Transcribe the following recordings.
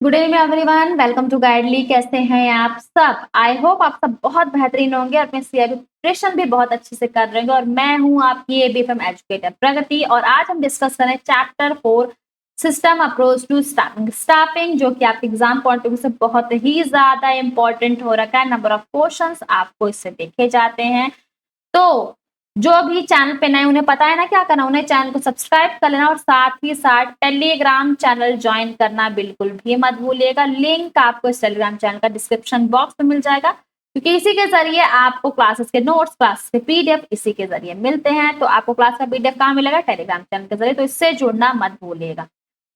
Good evening everyone, welcome to Guidely. कैसे हैं आप सब? आई होप आप सब बहुत बेहतरीन होंगे और अपने सीआईबी प्रिपरेशन भी बहुत अच्छे से कर रहे होंगे। और मैं हूं आपकी एबीएफएम एजुकेटर प्रगति और आज हम डिस्कस करें chapter 4 system approach to staffing. Staffing जो कि आपके एग्जाम पॉइंट ऑफ व्यू से बहुत ही ज्यादा इंपॉर्टेंट हो रखा है। नंबर ऑफ क्वेश्चंस आपको इससे देखे जाते हैं। तो जो भी चैनल पे नए उन्हें पता है ना क्या करना, उन्हें चैनल को सब्सक्राइब कर लेना और साथ ही साथ टेलीग्राम चैनल ज्वाइन करना बिल्कुल भी मत भूलिएगा। लिंक आपको इस टेलीग्राम चैनल का डिस्क्रिप्शन बॉक्स में मिल जाएगा, क्योंकि इसी के जरिए आपको क्लासेस के नोट्स, क्लासेस के पीडीएफ इसी के जरिए मिलते हैं। तो आपको क्लास का पीडीएफ कहाँ मिलेगा? टेलीग्राम चैनल के जरिए। तो इससे जुड़ना मत भूलिएगा।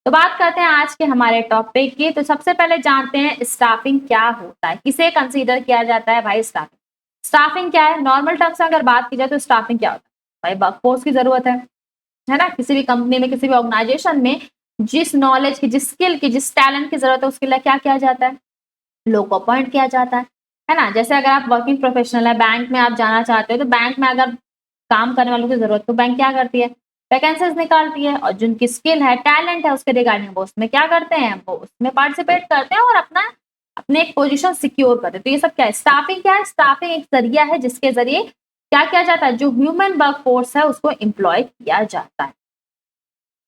तो बात करते हैं आज के हमारे टॉपिक की। तो सबसे पहले जानते हैं स्टाफिंग क्या होता है, किसे कंसीडर किया जाता है भाई स्टाफिंग। स्टाफिंग क्या है? नॉर्मल टर्म्स में अगर बात की जाए तो स्टाफिंग क्या होता है भाई? वर्कफोर्स की जरूरत है ना। किसी भी कंपनी में, किसी भी ऑर्गेनाइजेशन में जिस नॉलेज की, जिस स्किल की, जिस टैलेंट की जरूरत है उसके लिए क्या किया जाता है? लोग को अपॉइंट किया जाता है ना। जैसे अगर आप वर्किंग प्रोफेशनल है, बैंक में आप जाना चाहते हो, तो बैंक में अगर काम करने वालों की जरूरत, तो बैंक क्या करती है? वैकेंसीज निकालती है और जिनकी स्किल है, टैलेंट है उसके रिगार्डिंग वो उसमें क्या करते हैं? वो उसमें पार्टिसिपेट करते हैं और अपने एक पोजीशन सिक्योर करते हैं। तो ये सब क्या है? स्टाफिंग क्या है? स्टाफिंग एक जरिया है जिसके जरिए क्या किया जाता है? जो ह्यूमन वर्क फोर्स है उसको एम्प्लॉय किया जाता है।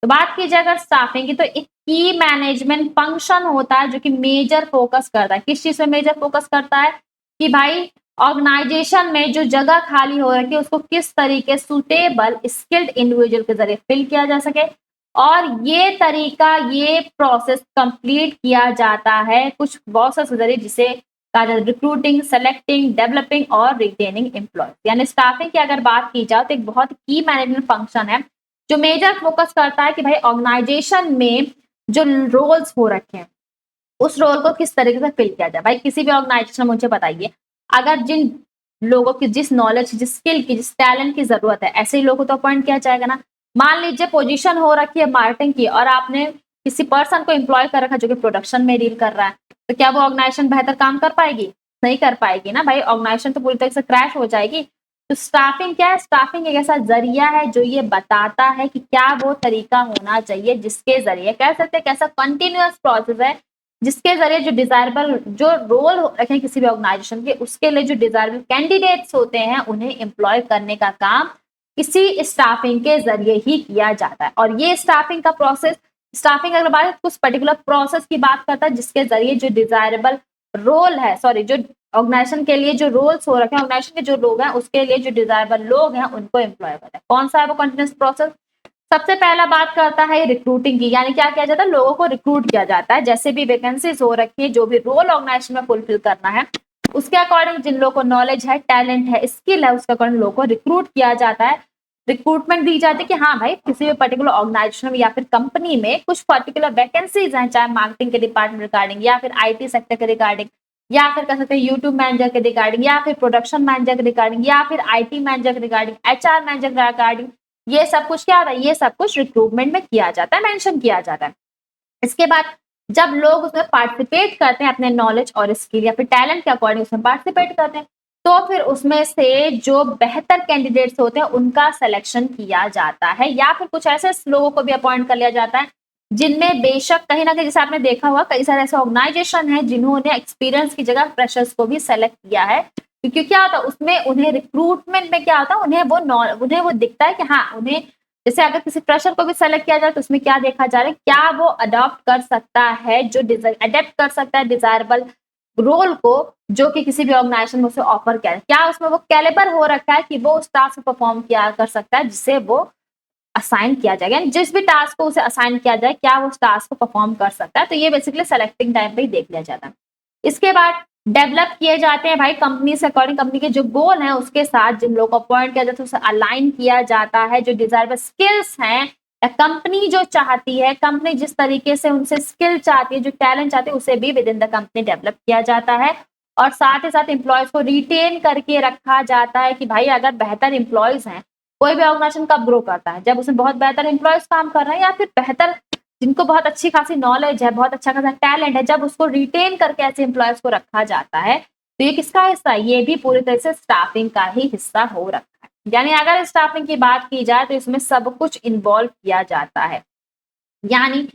तो बात की जाए अगर स्टाफिंग की, तो एक की मैनेजमेंट फंक्शन होता है जो कि मेजर फोकस करता है। किस चीज में मेजर फोकस करता है? कि भाई ऑर्गेनाइजेशन में जो जगह खाली हो रखी है उसको किस तरीके सुटेबल स्किल्ड इंडिविजुअल के जरिए फिल किया जा सके। और ये तरीका, ये प्रोसेस कंप्लीट किया जाता है कुछ प्रोसेस के जरिए, जिसे कहा जाता है रिक्रूटिंग, सेलेक्टिंग, डेवलपिंग और रिटेनिंग एम्प्लॉय। यानी स्टाफिंग की अगर बात की जाए तो एक बहुत की मैनेजमेंट फंक्शन है जो मेजर फोकस करता है कि भाई ऑर्गेनाइजेशन में जो रोल्स हो रखे हैं उस रोल को किस तरीके से फिल किया जाए। भाई किसी भी ऑर्गेनाइजेशन में मुझे बताइए, अगर जिन लोगों की जिस नॉलेज, जिस स्किल की, जिस टैलेंट की जरूरत है, ऐसे ही लोगों को तो अपॉइंट किया जाएगा ना। मान लीजिए पोजीशन हो रखी है मार्केटिंग की और आपने किसी पर्सन को एम्प्लॉय कर रखा जो कि प्रोडक्शन में डील कर रहा है, तो क्या वो ऑर्गेनाइजेशन बेहतर काम कर पाएगी? नहीं कर पाएगी ना भाई, ऑर्गेनाइजेशन तो पूरी तरह से क्रैश हो जाएगी। तो स्टाफिंग क्या है? स्टाफिंग एक ऐसा जरिया है जो ये बताता है कि क्या वो तरीका होना चाहिए जिसके जरिए, कह सकते हैं कैसा कंटिन्यूअस प्रोसेस है जिसके जरिए जो डिजायरेबल जो रोल रखे किसी भी ऑर्गेनाइजेशन के, उसके लिए जो डिजायरेबल कैंडिडेट्स होते हैं उन्हें एम्प्लॉय करने का काम इसी स्टाफिंग के जरिए ही किया जाता है। और ये स्टाफिंग का प्रोसेस, स्टाफिंग अगर बात कुछ पर्टिकुलर प्रोसेस की बात करता है जिसके जरिए जो डिजायरेबल रोल है, सॉरी, जो ऑर्गेनाइजेशन के लिए जो रोल्स हो रखे हैं, ऑर्गेनाइजेशन के जो लोग हैं उसके लिए जो डिजायरेबल लोग हैं उनको एम्प्लॉय करता है। कौन सा है वो कंटिन्यूस प्रोसेस? सबसे पहला बात करता है रिक्रूटिंग की, यानी क्या किया जाता है? लोगों को रिक्रूट किया जाता है। जैसे भी वैकेंसीज हो रखी है, जो भी रोल ऑर्गेनाइजेशन में फुलफिल करना है उसके अकॉर्डिंग जिन लोगों को नॉलेज है, टैलेंट है, स्किल है, उसके अकॉर्डिंग लोगों को रिक्रूट किया जाता है। रिक्रूटमेंट दी जाती है कि हाँ भाई किसी भी पर्टिकुलर ऑर्गेनाइजेशन में या फिर कंपनी में कुछ पर्टिकुलर वैकेंसीज हैं, चाहे मार्केटिंग के डिपार्टमेंट रिगार्डिंग या फिर आईटी सेक्टर के रिगार्डिंग या फिर कह सकते हैं यूट्यूब मैनेजर के रिगार्डिंग या फिर प्रोडक्शन मैनेजर के रिगार्डिंग या फिर आईटी मैनेजर के रिगार्डिंग, एचआर मैनेजर के रिगार्डिंग। ये सब कुछ क्या होता है? ये सब कुछ रिक्रूटमेंट में किया जाता है, मेंशन किया जाता है। इसके बाद जब लोग उसमें पार्टिसिपेट करते हैं अपने नॉलेज और स्किल या फिर टैलेंट के अकॉर्डिंग उसमें पार्टिसिपेट करते हैं, तो फिर उसमें से जो बेहतर कैंडिडेट्स होते हैं उनका सिलेक्शन किया जाता है या फिर कुछ ऐसे लोगों को भी अपॉइंट कर लिया जाता है जिनमें बेशक कहीं ना कहीं, जैसे आपने देखा हुआ कई सारे ऐसे ऑर्गेनाइजेशन है जिन्होंने एक्सपीरियंस की जगह फ्रेशर्स को भी सेलेक्ट किया है। क्योंकि क्या होता है उसमें, उन्हें रिक्रूटमेंट में क्या होता है, उन्हें वो दिखता है कि हाँ उन्हें, जैसे अगर किसी फ्रेशर को भी सेलेक्ट किया जाए तो उसमें क्या देखा जा रहा है, क्या वो अडॉप्ट कर सकता है, जो अडेप्ट कर सकता है डिजायरेबल रोल को जो कि किसी भी ऑर्गेनाइजेशन में उसे ऑफर किया है। क्या उसमें वो कैलिबर हो रखा है कि वो उस टास्क को परफॉर्म किया कर सकता है जिससे वो असाइन किया जाएगा। यानी जिस भी टास्क को उसे असाइन किया जाए क्या वो उस टास्क को परफॉर्म कर सकता है। तो ये बेसिकली सेलेक्टिंग टाइम पे ही देख लिया जाता है। इसके बाद डेवलप किए जाते हैं भाई कंपनी से अकॉर्डिंग, कंपनी के जो गोल है उसके साथ जिन लोगों को अपॉइंट किया जाता है उसे अलाइन किया जाता है। जो डिजायरेबल स्किल्स हैं कंपनी जो चाहती है, कंपनी जिस तरीके से उनसे स्किल चाहती है, जो टैलेंट चाहती है, उसे भी with in the company develop किया जाता है। और साथ ही साथ एम्प्लॉयज को रिटेन करके रखा जाता है कि भाई अगर बेहतर एम्प्लॉयज हैं, कोई भी ऑर्गेनाइजेशन कब ग्रो करता है? जब उसमें बहुत बेहतर एम्प्लॉयज काम कर रहे हैं या फिर बेहतर, जिनको बहुत अच्छी खासी नॉलेज है, बहुत अच्छा खासा टैलेंट है, जब उसको रिटेन करके ऐसे एम्प्लॉयज को रखा जाता है। तो ये किसका हिस्सा है? ये भी पूरी तरह से स्टाफिंग का ही हिस्सा हो रखा है। यानी अगर स्टाफिंग की बात की जाए तो इसमें सब कुछ इन्वॉल्व किया जाता है। यानी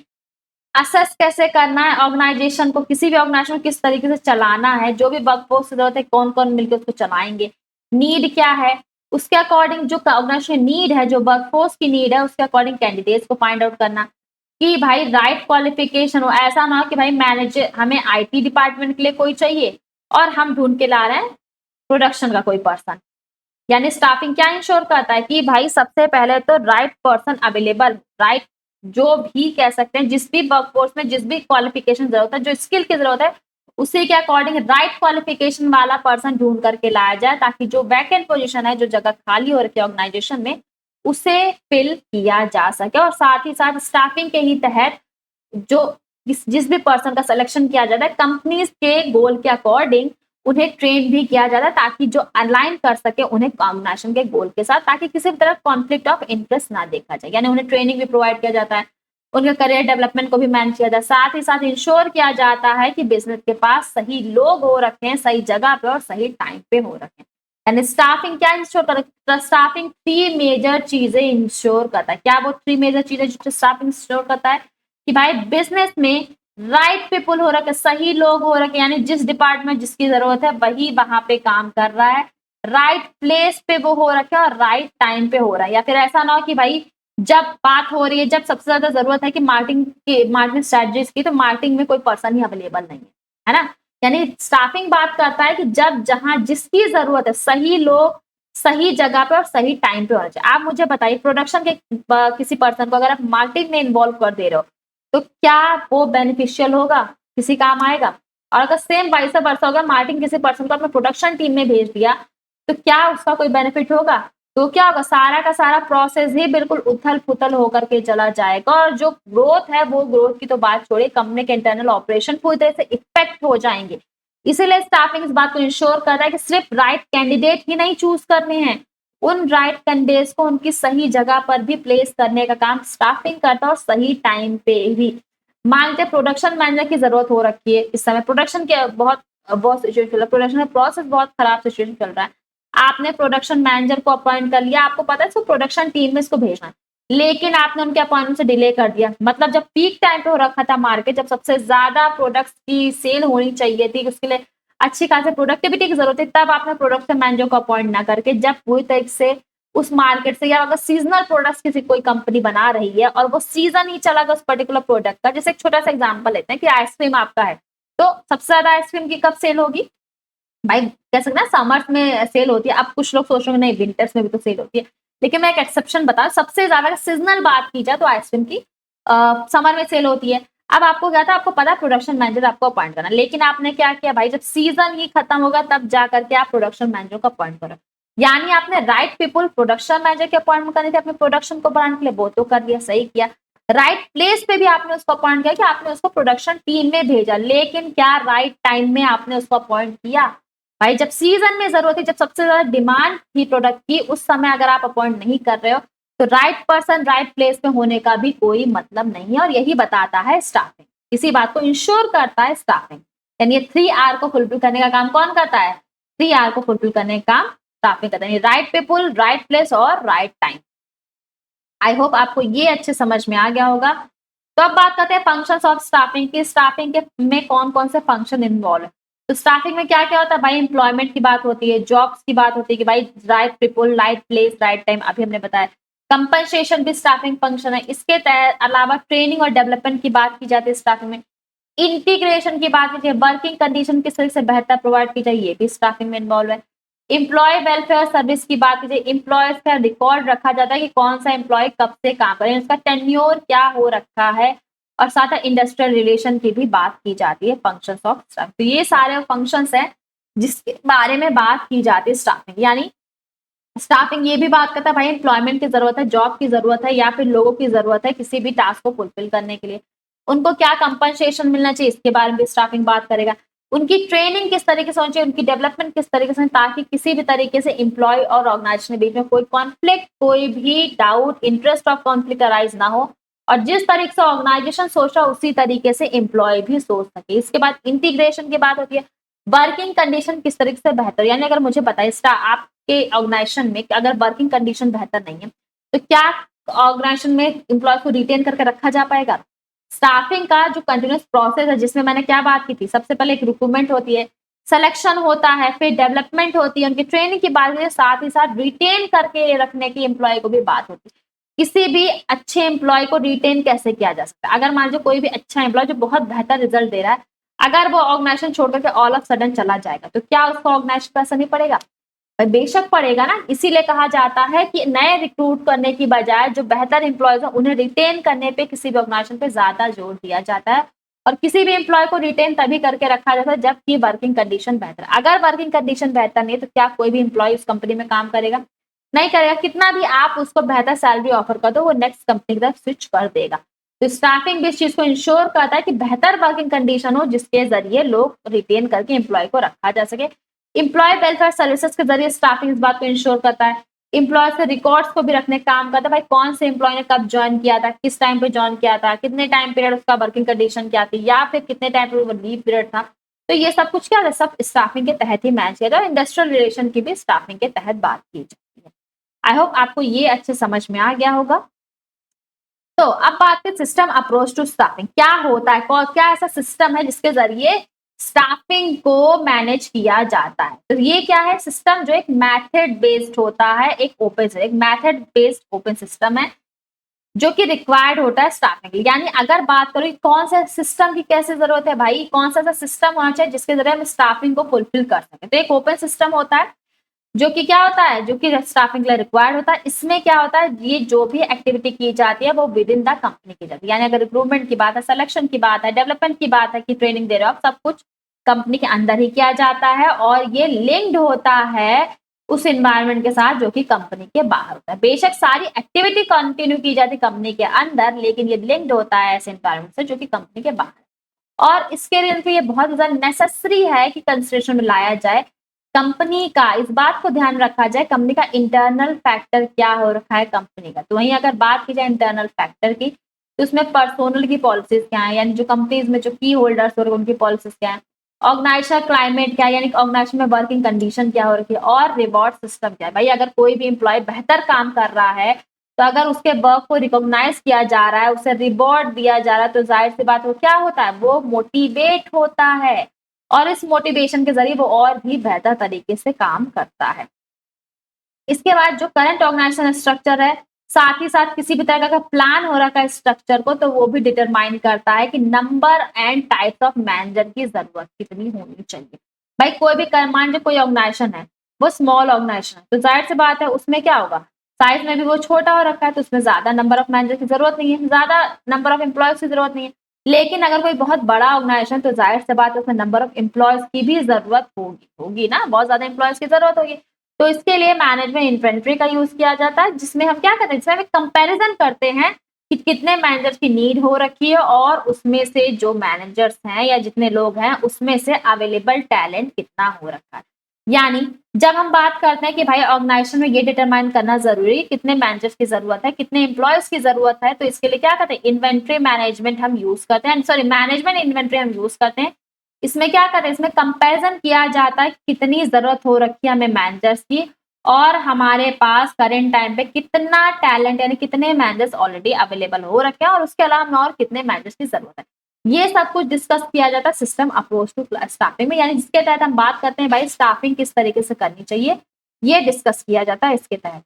असेस कैसे करना है ऑर्गेनाइजेशन को, किसी भी ऑर्गेनाइजेशन को किस तरीके से चलाना है, जो भी वर्कफोर्स की जरूरत है कौन कौन मिलकर उसको चलाएंगे, नीड क्या है, उसके अकॉर्डिंग जो ऑर्गेनाइजेशन नीड है, जो वर्कफोर्स की नीड है उसके अकॉर्डिंग कैंडिडेट्स को फाइंड आउट करना कि भाई राइट क्वालिफिकेशन हो। ऐसा ना हो कि भाई मैनेजर हमें आईटी डिपार्टमेंट के लिए कोई चाहिए और हम ढूंढ के ला रहे हैं प्रोडक्शन का कोई पर्सन। यानी स्टाफिंग क्या इंश्योर करता है कि भाई सबसे पहले तो राइट पर्सन अवेलेबल, राइट जो भी कह सकते हैं, जिस भी वर्कफोर्स में जिस भी क्वालिफिकेशन जरूरत है, जो स्किल की जरूरत है, उसी के अकॉर्डिंग राइट क्वालिफिकेशन वाला पर्सन ढूंढ करके लाया जाए, ताकि जो वैकेंट पोजीशन है, जो जगह खाली हो रखी है ऑर्गेनाइजेशन में, उसे फिल किया जा सके। और साथ ही साथ स्टाफिंग के ही तहत जो जिस भी पर्सन का सिलेक्शन किया जाता है, कंपनीज के गोल के अकॉर्डिंग उन्हें ट्रेन भी किया जाता है, ताकि जो अलाइन कर सके उन्हें कॉम्बिनेशन के गोल के साथ, ताकि किसी भी तरह कॉन्फ्लिक्ट ऑफ इंटरेस्ट ना देखा जाए। यानी उन्हें ट्रेनिंग भी प्रोवाइड किया जाता है, उनके करियर डेवलपमेंट को भी मैनेज किया जाता है, साथ ही साथ इंश्योर किया जाता है कि बिजनेस के पास सही लोग हो रखे हैं, सही जगह पे और सही टाइम पे हो रखे हैं। यानी स्टाफिंग क्या इंश्योर करता है? स्टाफिंग 3 मेजर चीजें इंश्योर करता है। क्या वो 3 मेजर चीजें जो स्टाफिंग इंश्योर करता है? कि भाई बिजनेस में राइट पीपुल हो रखे, सही लोग हो रखे, यानी जिस डिपार्टमेंट जिसकी जरूरत है वही वहां पे काम कर रहा है, राइट प्लेस पे वो हो रखे और राइट टाइम पे हो रहा है। या फिर ऐसा ना हो कि भाई जब बात हो रही है, जब सबसे ज्यादा जरूरत है कि मार्केटिंग स्ट्रेटजीज की, तो मार्केटिंग में कोई पर्सन ही अवेलेबल नहीं है ना। यानी स्टाफिंग बात करता है कि जब जहां जिसकी जरूरत है, सही लोग सही जगह पे और सही टाइम पे होना चाहिए। आप मुझे बताइए, प्रोडक्शन के किसी पर्सन को अगर आप मार्केटिंग में इन्वॉल्व कर दे रहे हो, तो क्या वो बेनिफिशियल होगा, किसी काम आएगा? और अगर सेम वाइस वर्सा होगा, मार्केटिंग किसी पर्सन को अपने प्रोडक्शन टीम में भेज दिया, तो क्या उसका कोई बेनिफिट होगा? तो क्या होगा, सारा का सारा प्रोसेस ही बिल्कुल उथल पुथल होकर के चला जाएगा, और जो ग्रोथ है, वो ग्रोथ की तो बात छोड़िए, कंपनी के इंटरनल ऑपरेशन पूरी तरह से इफेक्ट हो जाएंगे। इसीलिए स्टाफिंग इस बात को इंश्योर कर रहा है कि सिर्फ राइट कैंडिडेट ही नहीं चूज करने हैं, उन राइट कैंडिडेट्स को उनकी सही जगह पर भी प्लेस करने का काम स्टाफिंग करता है, और सही टाइम पे भी। मानते प्रोडक्शन मैनेजर की जरूरत हो रखी है इस समय, प्रोडक्शन के बहुत बहुत सिचुएशन चल रहा है, प्रोडक्शन का प्रोसेस बहुत खराब सिचुएशन चल रहा है। आपने प्रोडक्शन मैनेजर को अपॉइंट कर लिया, आपको पता है इसको प्रोडक्शन टीम में इसको भेजना है, लेकिन आपने उनके अपॉइंटमेंट से डिले कर दिया। मतलब जब पीक टाइम पे हो रखा था मार्केट, जब सबसे ज्यादा प्रोडक्ट्स की सेल होनी चाहिए थी, उसके लिए अच्छी खासी प्रोडक्टिविटी की जरूरत थी, तब आपने प्रोडक्शन मैनेजर को अपॉइंट ना करके, जब पूरी तरीके से उस मार्केट से, या अगर सीजनल प्रोडक्ट्स किसी कोई कंपनी बना रही है और वो सीजन ही चला गया उस पर्टिकुलर प्रोडक्ट का, जैसे एक छोटा सा एग्जांपल लेते हैं कि आइसक्रीम आपका है, तो सबसे ज्यादा आइसक्रीम की कब सेल होगी? भाई कह सकते हैं समर्स में सेल होती है। अब कुछ लोग सोच रहे नहीं, विंटर्स में भी तो सेल होती है, लेकिन मैं एक एक्सेप्शन बता, सबसे ज्यादा सीजनल बात की जाए तो आइसक्रीम की समर में सेल होती है। अब आपको क्या था, आपको पता है प्रोडक्शन मैनेजर आपको अपॉइंट करना, लेकिन आपने क्या किया भाई, जब सीजन ही खत्म होगा तब जा करके आप प्रोडक्शन मैनेजर को अपॉइंट करो। यानी आपने राइट पीपुल प्रोडक्शन मैनेजर के अपॉइंटमेंट करनी थी अपने प्रोडक्शन को बढ़ाने के लिए, वो तो कर दिया, सही किया। राइट प्लेस पे भी आपने उसको अपॉइंट किया कि आपने उसको प्रोडक्शन टीम में भेजा, लेकिन क्या राइट टाइम में आपने उसको अपॉइंट किया? भाई जब सीजन में जरूरत है, जब सबसे ज्यादा डिमांड थी प्रोडक्ट की, उस समय अगर आप अपॉइंट नहीं कर रहे हो, तो राइट पर्सन राइट प्लेस में होने का भी कोई मतलब नहीं है। और यही बताता है स्टाफिंग, इसी बात को इंश्योर करता है स्टाफिंग। यानी 3R को फुलफिल करने का काम कौन करता है? 3R को फुलफिल करने का काम स्टाफिंग करता है, राइट पीपुल, राइट प्लेस और राइट टाइम। आई होप आपको ये अच्छे समझ में आ गया होगा। तो अब बात करते हैं फंक्शंस ऑफ स्टाफिंग की, स्टाफिंग के में कौन कौन से फंक्शन इन्वॉल्व है। तो स्टाफिंग में क्या क्या होता है भाई, एम्प्लॉयमेंट की बात होती है, जॉब्स की बात होती है कि भाई right people, right place, right time, अभी हमने बताया। कंपनसेशन भी स्टाफिंग फंक्शन है। इसके अलावा ट्रेनिंग और डेवलपमेंट की बात की जाती है स्टाफिंग में। इंटीग्रेशन की बात कीजिए, वर्किंग कंडीशन किस तरह से बेहतर प्रोवाइड की जाए, ये भी स्टाफिंग में इन्वॉल्व है। एम्प्लॉय वेलफेयर सर्विस की बात कीजिए, एम्प्लॉयज का रिकॉर्ड रखा जाता है कि कौन सा एम्प्लॉय कब से काम करे, उसका टेन्योर क्या हो रखा है, और साथ ही इंडस्ट्रियल रिलेशन की भी बात की जाती है फंक्शंस ऑफ स्टाफ। तो ये सारे फंक्शंस हैं जिसके बारे में बात की जाती है स्टाफिंग। यानी स्टाफिंग ये भी बात करता है भाई एम्प्लॉयमेंट की जरूरत है, जॉब की जरूरत है, या फिर लोगों की जरूरत है किसी भी टास्क को फुलफिल करने के लिए, उनको क्या कंपनसेशन मिलना चाहिए, इसके बारे में भी स्टाफिंग बात करेगा। उनकी ट्रेनिंग किस तरीके से होनी चाहिए, उनकी डेवलपमेंट किस तरीके से, ताकि किसी भी तरीके से एम्प्लॉय और ऑर्गेनाइजेशन के बीच में कोई कॉन्फ्लिक्ट, कोई भी doubt, interest of conflict arise ना हो, और जिस तरीके से ऑर्गेनाइजेशन सोच रहा है उसी तरीके से एम्प्लॉय भी सोच सके। इसके बाद इंटीग्रेशन की बात होती है, वर्किंग कंडीशन किस तरीके से बेहतर, यानी अगर मुझे बताइए आपके ऑर्गेनाइजेशन में अगर वर्किंग कंडीशन बेहतर नहीं है, तो क्या ऑर्गेनाइजेशन में एम्प्लॉय को रिटेन करके रखा जा पाएगा? स्टाफिंग का जो कंटिन्यूस प्रोसेस है, जिसमें मैंने क्या बात की थी, सबसे पहले एक रिक्रूटमेंट होती है, सिलेक्शन होता है, फिर डेवलपमेंट होती है, उनकी ट्रेनिंग की बात है, साथ ही साथ रिटेन करके रखने की एम्प्लॉय को भी बात होती है। किसी भी अच्छे एम्प्लॉय को रिटेन कैसे किया जा सकता है? अगर मान लीजिए कोई भी अच्छा एम्प्लॉय जो बहुत बेहतर रिजल्ट दे रहा है, अगर वो ऑर्गेनाइजेशन छोड़ करके ऑल ऑफ सडन चला जाएगा, तो क्या उसको ऑर्गेनाइजेशन पे असर नहीं पड़ेगा? बेशक पड़ेगा ना। इसीलिए कहा जाता है कि नए रिक्रूट करने की बजाय जो बेहतर एम्प्लॉयज हैं उन्हें रिटेन करने पे किसी भी ऑर्गेनाइजेशन पे ज्यादा जोर दिया जाता है। और किसी भी एम्प्लॉय को रिटेन तभी करके रखा जाता है जबकि वर्किंग कंडीशन बेहतर है। अगर वर्किंग कंडीशन बेहतर नहीं है तो क्या कोई भी एम्प्लॉय उस कंपनी में काम करेगा? नहीं करेगा। कितना भी आप उसको बेहतर सैलरी ऑफर कर दो, वो नेक्स्ट कंपनी की तरफ स्विच कर देगा। तो स्टाफिंग भी इस चीज को इंश्योर करता है कि बेहतर वर्किंग कंडीशन हो, जिसके जरिए लोग रिटेन करके एम्प्लॉय को रखा जा सके। एम्प्लॉय वेलफेयर सर्विसेज के जरिए स्टाफिंग इस बात को इंश्योर करता है। एम्प्लॉय से रिकॉर्ड्स को भी रखने का काम करता है, भाई कौन से एम्प्लॉय ने कब ज्वाइन किया था, किस टाइम पे ज्वाइन किया था, कितने टाइम पीरियड उसका वर्किंग कंडीशन क्या थी, या फिर कितने टाइम पे वो लीव पीरियड था। तो ये सब कुछ क्या है, सब स्टाफिंग के तहत ही मैनेज किया जाता है। इंडस्ट्रियल रिलेशन की भी स्टाफिंग के तहत बात की जाती है। आई होप आपको ये अच्छे समझ में आ गया होगा। तो अब बात करें सिस्टम अप्रोच टू स्टाफिंग क्या होता है, क्या ऐसा सिस्टम है जिसके जरिए स्टाफिंग को मैनेज किया जाता है। तो ये क्या है सिस्टम, जो एक मेथड बेस्ड होता है, एक मेथड बेस्ड ओपन सिस्टम है जो कि रिक्वायर्ड होता है स्टाफिंग के लिए। यानी अगर बात करो कौन सा सिस्टम की कैसे जरूरत है, भाई कौन सा सिस्टम होना चाहिए जिसके जरिए हम स्टाफिंग को फुलफिल कर सके। तो एक ओपन सिस्टम होता है जो कि क्या होता है, जो कि स्टाफिंग के लिए रिक्वायर्ड होता है। इसमें क्या होता है, ये जो भी एक्टिविटी की जाती है वो विद इन द कंपनी की जाती है। यानी अगर रिक्रूटमेंट की बात है, सिलेक्शन की बात है, डेवलपमेंट की बात है कि ट्रेनिंग दे रहे हो आप, सब कुछ कंपनी के अंदर ही किया जाता है और ये लिंक्ड होता है उस एनवायरनमेंट के साथ जो कि कंपनी के बाहर होता है। बेशक सारी एक्टिविटी कंटिन्यू की जाती है कंपनी के अंदर, लेकिन ये लिंक्ड होता है ऐसे एनवायरनमेंट से जो कि कंपनी के बाहर है। और इसके लिए ये बहुत ज्यादा नेसेसरी है कि कंसिडरेशन में लाया जाए कंपनी का, इस बात को ध्यान रखा जाए कंपनी का इंटरनल फैक्टर क्या हो रखा है कंपनी का। तो वहीं अगर बात की जाए इंटरनल फैक्टर की, तो उसमें पर्सोनल की पॉलिसीज क्या है, यानी जो कंपनीज में जो की होल्डर्स हो रहे हैं उनकी पॉलिसीज क्या है, ऑर्गेनाइजेशन क्लाइमेट क्या है, यानी ऑर्गेनाइजेशन में वर्किंग कंडीशन क्या हो रखी है, और रिवॉर्ड सिस्टम क्या है। भाई अगर कोई भी एम्प्लॉय बेहतर काम कर रहा है तो अगर उसके वर्क को रिकॉग्नाइज किया जा रहा है, उसे रिवॉर्ड दिया जा रहा है, तो जाहिर सी बात वो क्या होता है, वो मोटिवेट होता है और इस मोटिवेशन के जरिए वो और भी बेहतर तरीके से काम करता है। इसके बाद जो करंट ऑर्गेनाइजेशन स्ट्रक्चर है, साथ ही साथ किसी भी तरह का प्लान हो रखा है स्ट्रक्चर को, तो वो भी डिटरमाइन करता है कि number and types of manager की जरूरत कितनी होनी चाहिए। भाई कोई भी मान लीजिए कोई ऑर्गेनाइजेशन है, वो स्मॉल ऑर्गेनाइजेशन है, तो जाहिर सी बात है उसमें क्या होगा, साइज में भी वो छोटा हो रखा है, तो उसमें ज्यादा नंबर ऑफ मैनेजर की जरूरत नहीं है, ज्यादा नंबर ऑफ एम्प्लॉयज की जरूरत नहीं है। लेकिन अगर कोई बहुत बड़ा ऑर्गेनाइजेशन, तो जाहिर सी बात है उसमें नंबर ऑफ एम्प्लॉयज की भी जरूरत होगी होगी ना, बहुत ज्यादा एम्प्लॉयज की जरूरत होगी। तो इसके लिए मैनेजमेंट इन्वेंट्री का यूज किया जाता है, जिसमें हम क्या करते हैं, जिसमें हम कंपैरिजन करते हैं कि कितने मैनेजर्स की नीड हो रखी है और उसमें से जो मैनेजर्स हैं या जितने लोग हैं उसमें से अवेलेबल टैलेंट कितना हो रखा है। यानी जब हम बात करते हैं कि भाई ऑर्गेनाइजेशन में ये डिटरमाइन करना जरूरी कितने मैनेजर्स की जरूरत है, कितने एम्प्लॉयज की जरूरत है, तो इसके लिए क्या करते हैं, इन्वेंट्री मैनेजमेंट हम यूज करते हैं, सॉरी मैनेजमेंट इन्वेंट्री हम यूज करते हैं। इसमें क्या करते हैं, इसमें कंपैरिजन किया जाता है कितनी जरूरत हो रखी है हमें मैनेजर्स की और हमारे पास करेंट टाइम पे कितना टैलेंट यानी कितने मैनेजर्स ऑलरेडी अवेलेबल हो रखे हैं और उसके अलावा हमें और कितने मैनेजर्स की जरूरत है। ये सब कुछ डिस्कस किया जाता है सिस्टम अप्रोच टू स्टाफिंग में, यानी जिसके तहत हम बात करते हैं भाई स्टाफिंग किस तरीके से करनी चाहिए, ये डिस्कस किया जाता है इसके तहत।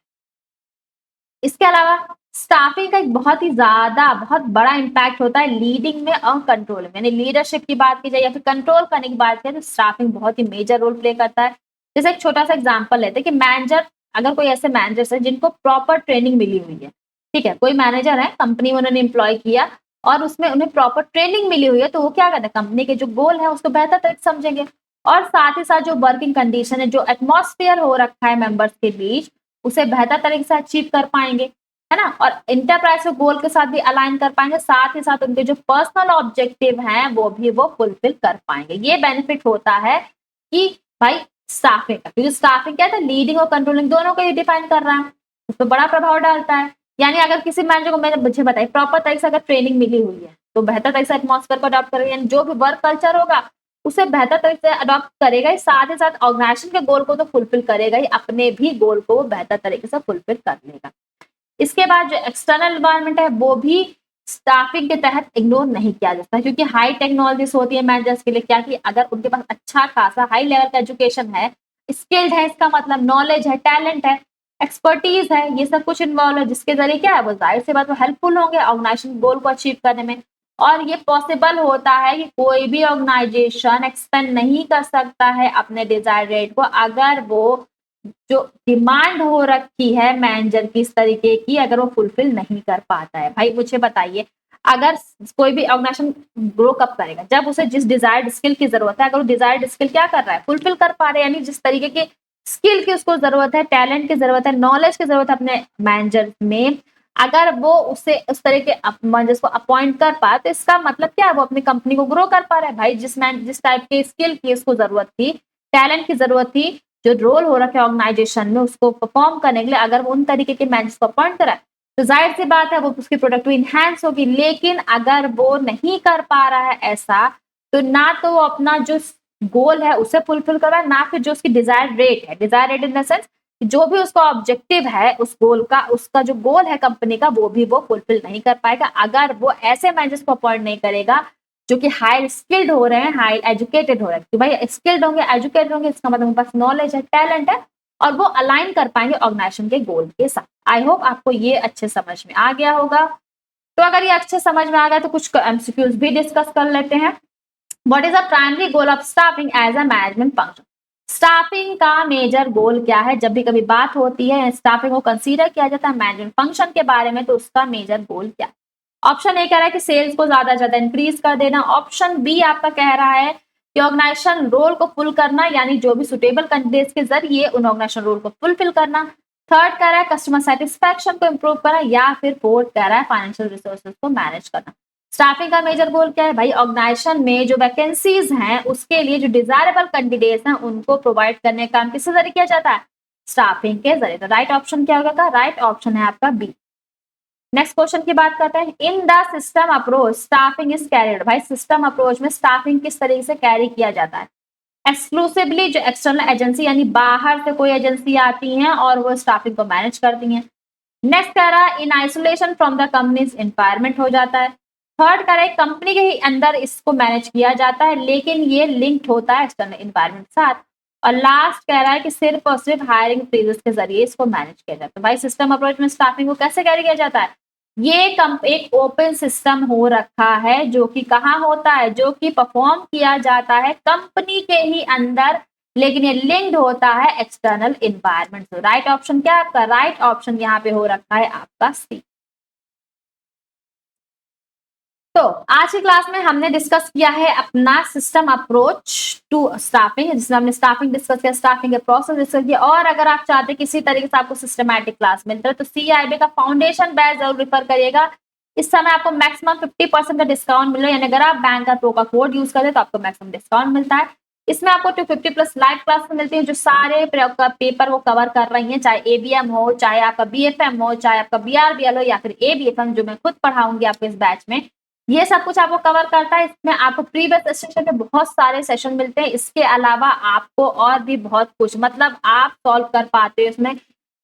इसके अलावा स्टाफिंग का एक बहुत ही ज्यादा बहुत बड़ा इम्पैक्ट होता है लीडिंग में और कंट्रोल में, यानी लीडरशिप की बात की जाए या फिर कंट्रोल करने की बात करें तो स्टाफिंग बहुत ही मेजर रोल प्ले करता है। जैसे एक छोटा सा एग्जांपल लेते हैं कि मैनेजर, अगर कोई ऐसे मैनेजर्स है जिनको प्रॉपर ट्रेनिंग मिली हुई है, ठीक है, कोई मैनेजर है कंपनी में उन्होंने एम्प्लॉय किया और उसमें उन्हें प्रॉपर ट्रेनिंग मिली हुई है, तो वो क्या करते हैं, कंपनी के जो गोल है उसको बेहतर तरीके से समझेंगे और साथ ही साथ जो वर्किंग कंडीशन है, जो एटमॉस्फेयर हो रखा है मेंबर्स के बीच, उसे बेहतर तरीके से अचीव कर पाएंगे, है ना, और इंटरप्राइज के गोल के साथ भी अलाइन कर पाएंगे, साथ ही साथ उनके जो पर्सनल ऑब्जेक्टिव हैं वो भी वो फुलफिल कर पाएंगे। ये बेनिफिट होता है कि भाई स्टाफिंग का, क्योंकि स्टाफिंग क्या है, लीडिंग और कंट्रोलिंग दोनों को ये डिफाइन कर रहा है, उस पर बड़ा प्रभाव डालता है। यानी अगर किसी मैनेजर को, मैंने मुझे बताई प्रॉपर तरीके से अगर ट्रेनिंग मिली हुई है तो बेहतर तरीके से एटमॉस्फेयर को अडॉप्ट करेगा, यानी जो भी वर्क कल्चर होगा उसे बेहतर तरीके से अडॉप्ट करेगा ही, साथ ही साथ ऑर्गेनाइजेशन के गोल को तो फुलफिल करेगा ही, अपने भी गोल को वो बेहतर तरीके से फुलफिल कर लेगा। इसके बाद जो एक्सटर्नल एनवायरनमेंट है वो भी स्टाफिंग के तहत इग्नोर नहीं किया जाता, क्योंकि हाई टेक्नोलॉजीज होती है मैनेजर्स के लिए क्या, कि अगर उनके पास अच्छा खासा हाई लेवल का एजुकेशन है, स्किल्ड है, इसका मतलब नॉलेज है, टैलेंट है, एक्सपर्टीज है, ये सब कुछ इन्वॉल्व है, जिसके जरिए क्या है वो जाहिर सी बात वो हेल्पफुल होंगे ऑर्गेनाइजेशन गोल को अचीव करने में। और ये पॉसिबल होता है कि कोई भी ऑर्गेनाइजेशन एक्सपेंड नहीं कर सकता है अपने डिजायर्ड रेट को अगर वो जो डिमांड हो रखी है मैनेजर की इस तरीके की अगर वो फुलफिल नहीं कर पाता है। भाई मुझे बताइए, अगर कोई भी ऑर्गेनाइजेशन ग्रो कब करेगा, जब उसे जिस डिजायर्ड स्किल की जरूरत है, अगर वो डिजायर्ड स्किल क्या कर रहा है, फुलफिल कर पा रहे हैं, यानी जिस तरीके की स्किल की उसको जरूरत है, टैलेंट की जरूरत है, नॉलेज की जरूरत है अपने मैनेजर में, अगर वो उसे उस तरह के मैनेजर्स को अपॉइंट कर पाए, तो इसका मतलब क्या है, वो अपनी कंपनी को ग्रो कर पा रहा है। भाई जिस टाइप के स्किल की उसको जरूरत थी, टैलेंट की जरूरत थी, जो रोल हो रखा है ऑर्गेनाइजेशन में उसको परफॉर्म करने के लिए, अगर वो उन तरीके के मैनेजर्स को अपॉइंट करा, तो जाहिर सी बात है वो उसकी प्रोडक्टिविटी इनहैंस होगी। लेकिन अगर वो नहीं कर पा रहा है ऐसा, तो ना तो वो अपना जो गोल है उसे फुलफिल कर रहा है, ना फिर जो उसकी डिजायर्ड रेट है, desire rate in the sense जो भी उसका ऑब्जेक्टिव है उस गोल का, उसका जो गोल है कंपनी का, वो भी वो फुलफिल नहीं कर पाएगा अगर वो ऐसे मैनेजर्स को अपॉइंट नहीं करेगा जो कि हाई स्किल्ड हो रहे हैं, हाई एजुकेटेड हो रहे हैं। तो भाई स्किल्ड होंगे, एजुकेटेड होंगे, इसका मतलब उनके पास नॉलेज है, टैलेंट है, और वो अलाइन कर पाएंगे ऑर्गेनाइजेशन के गोल के साथ। आई होप आपको ये अच्छे समझ में आ गया होगा। तो अगर ये अच्छे समझ में आ गया तो कुछ एमसीक्यूज भी डिस्कस कर लेते हैं। What is the primary goal of staffing as a management function? Staffing का मेजर गोल क्या है? जब भी कभी बात होती है स्टाफिंग को कंसीडर किया जाता है मैनेजमेंट फंक्शन के बारे में, तो उसका मेजर गोल क्या है? ऑप्शन ए कह रहा है कि सेल्स को ज्यादा इंक्रीज कर देना। ऑप्शन बी आपका कह रहा है कि ऑर्गेनाइजेशन रोल को फुल करना, यानी जो भी सुटेबल कैंडिडेट्स के जरिए उन ऑर्गेनाइजेशन रोल को फुलफिल करना। थर्ड कह रहा है कस्टमर सेटिस्फेक्शन को इंप्रूव करना, या फिर फोर्थ कह रहा है फाइनेंशियल रिसोर्सेज को मैनेज करना। स्टाफिंग का मेजर गोल क्या है? भाई ऑर्गेनाइजेशन में जो वैकेंसीज हैं उसके लिए जो डिजायरेबल कैंडिडेट्स हैं उनको प्रोवाइड करने का काम किसके जरिए किया जाता है? स्टाफिंग के जरिए। तो राइट ऑप्शन क्या होगा? राइट ऑप्शन है आपका बी। नेक्स्ट क्वेश्चन की बात करते हैं। In the system approach staffing is carried. भाई सिस्टम अप्रोच में स्टाफिंग किस तरीके से कैरी किया जाता है? एक्सक्लूसिवली जो एक्सटर्नल एजेंसी यानी बाहर से कोई एजेंसी आती हैं और वो स्टाफिंग को मैनेज करती हैं। नेक्स्ट कह रहा है in isolation from the companies environment हो जाता है। थर्ड कह रहा है कंपनी के ही अंदर इसको मैनेज किया जाता है लेकिन ये लिंक्ड होता है एक्सटर्नल एनवायरमेंट के साथ। और लास्ट कह रहा है कि सिर्फ और सिर्फ हायरिंग फ्रीजेस के जरिए इसको मैनेज किया जाता है। भाई सिस्टम अप्रोच में स्टाफिंग को कैसे कैरी किया जाता है? ये एक ओपन सिस्टम हो रखा है जो कि कहाँ होता है, जो कि परफॉर्म किया जाता है कंपनी के ही अंदर, लेकिन ये लिंक्ड होता है एक्सटर्नल एनवायरमेंट से। राइट ऑप्शन क्या है आपका? राइट ऑप्शन यहाँ पे हो रखा है आपका सी। तो आज की क्लास में हमने डिस्कस किया है अपना सिस्टम अप्रोच टू स्टाफिंग, जिसमें हमने स्टाफिंग डिस्कस किया, स्टाफिंग के प्रोसेस डिस्कस किया। और अगर आप चाहते हैं किसी तरीके से आपको सिस्टमैटिक क्लास मिलता है तो CIB का फाउंडेशन बैच जरूर रेफर करिएगा। इस समय आपको मैक्सिमम 50% का डिस्काउंट मिल रहा है, यानी अगर आप बैंक प्रो का कोड यूज करें तो आपको मैक्सिमम डिस्काउंट मिलता है। इसमें आपको 250 प्लस लाइव क्लास मिलती है जो सारे पेपर वो कवर कर रही हैं, चाहे ABM हो, चाहे आपका BFM हो, चाहे आपका BRBL हो, या फिर ABFM जो मैं खुद पढ़ाऊंगी आपको इस बैच में। ये सब कुछ आपको कवर करता है। इसमें आपको प्रीवियस सेशन पे बहुत सारे सेशन मिलते हैं। इसके अलावा आपको और भी बहुत कुछ मतलब आप सॉल्व कर पाते हो। इसमें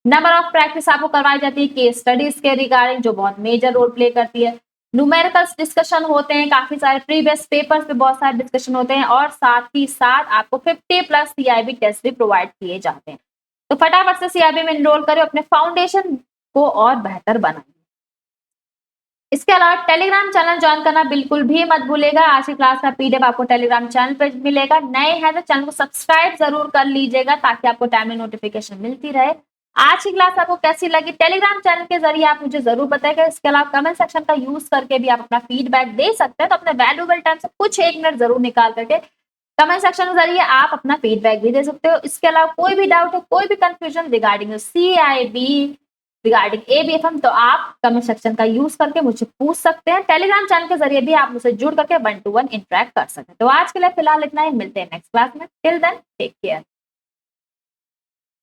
नंबर ऑफ प्रैक्टिस आपको करवाई जाती है केस स्टडीज के रिगार्डिंग, जो बहुत मेजर रोल प्ले करती है। न्यूमेरिकल्स डिस्कशन होते हैं, काफी सारे प्रीवियस पेपर्स पे बहुत सारे डिस्कशन होते हैं, और साथ ही साथ आपको 50+ CIB टेस्ट भी प्रोवाइड किए जाते हैं। तो फटाफट से CIB में एनरोल करें, अपने फाउंडेशन को और बेहतर बनाएं। इसके अलावा टेलीग्राम चैनल ज्वाइन करना बिल्कुल भी मत भूलेगा। आज की क्लास का PDF आपको टेलीग्राम चैनल पर मिलेगा। नए हैं तो चैनल को सब्सक्राइब जरूर कर लीजिएगा ताकि आपको टाइमली नोटिफिकेशन मिलती रहे। आज की क्लास आपको कैसी लगी टेलीग्राम चैनल के जरिए आप मुझे जरूर बताइएगा। इसके अलावा कमेंट सेक्शन का यूज करके भी आप अपना फीडबैक दे सकते हैं। तो अपने वैल्यूएबल टाइम से कुछ 1 मिनट जरूर निकाल करके कमेंट सेक्शन के जरिए आप अपना फीडबैक भी दे सकते हो। इसके अलावा कोई भी डाउट है, कोई भी confusion regarding CIB, regarding ABFM, तो आप कमेंट सेक्शन का यूज करके मुझे पूछ सकते हैं। टेलीग्राम चैनल के जरिए भी आप मुझसे जुड़ करके 1-to-1 इंटरेक्ट कर सकते हैं। तो आज के लिए फिलहाल इतना ही, मिलते हैं नेक्स्ट क्लास में। Till then take care.